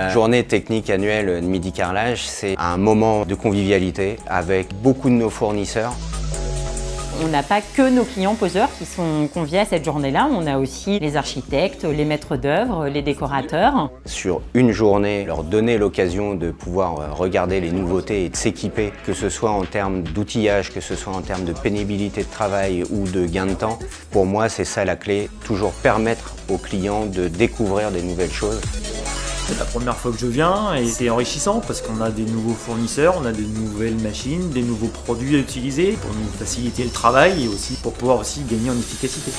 La journée technique annuelle de Midi Carrelage, c'est un moment de convivialité avec beaucoup de nos fournisseurs. On n'a pas que nos clients poseurs qui sont conviés à cette journée-là, on a aussi les architectes, les maîtres d'œuvre, les décorateurs. Sur une journée, leur donner l'occasion de pouvoir regarder les nouveautés et de s'équiper, que ce soit en termes d'outillage, que ce soit en termes de pénibilité de travail ou de gain de temps. Pour moi, c'est ça la clé, toujours permettre aux clients de découvrir des nouvelles choses. C'est la première fois que je viens et c'est enrichissant parce qu'on a des nouveaux fournisseurs, on a des nouvelles machines, des nouveaux produits à utiliser pour nous faciliter le travail et aussi pour pouvoir aussi gagner en efficacité.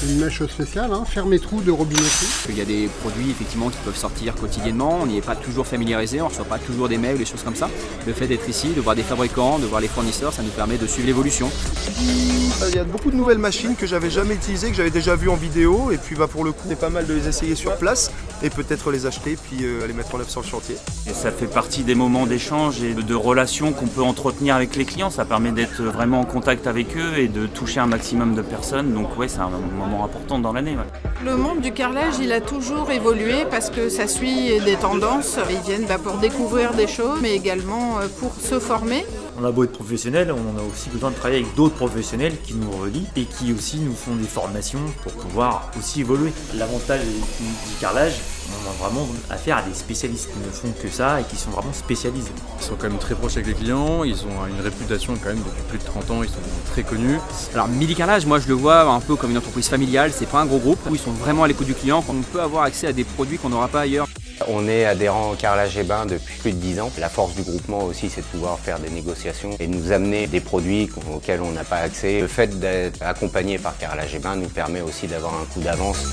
Une mèche spéciale, ferme et trou de robinetterie. Il y a des produits effectivement qui peuvent sortir quotidiennement, on n'y est pas toujours familiarisé, on ne reçoit pas toujours des mails ou des choses comme ça. Le fait d'être ici, de voir des fabricants, de voir les fournisseurs, ça nous permet de suivre l'évolution. Il y a beaucoup de nouvelles machines que j'avais jamais utilisées, que j'avais déjà vues en vidéo et puis pour le coup c'est pas mal de les essayer sur place et peut-être les acheter puis les mettre en œuvre sur le chantier. Et ça fait partie des moments d'échange et de relations qu'on peut entretenir avec les clients. Ça permet d'être vraiment en contact avec eux et de toucher un maximum de personnes. Donc ouais, c'est un moment important dans l'année. Ouais. Le monde du carrelage, il a toujours évolué parce que ça suit des tendances. Ils viennent pour découvrir des choses, mais également pour se former. On a beau être professionnel, on a aussi besoin de travailler avec d'autres professionnels qui nous relient et qui aussi nous font des formations pour pouvoir aussi évoluer. L'avantage du carrelage, on a vraiment affaire à des spécialistes qui ne font que ça et qui sont vraiment spécialisés. Ils sont quand même très proches avec les clients, ils ont une réputation quand même depuis plus de 30 ans, ils sont très connus. Alors Midi Carrelage, moi je le vois un peu comme une entreprise familiale, c'est pas un gros groupe où ils sont vraiment à l'écoute du client, on peut avoir accès à des produits qu'on n'aura pas ailleurs. On est adhérent au Carrelage et Bain depuis plus de 10 ans. La force du groupement aussi, c'est de pouvoir faire des négociations et nous amener des produits auxquels on n'a pas accès. Le fait d'être accompagné par Carrelage et Bain nous permet aussi d'avoir un coup d'avance.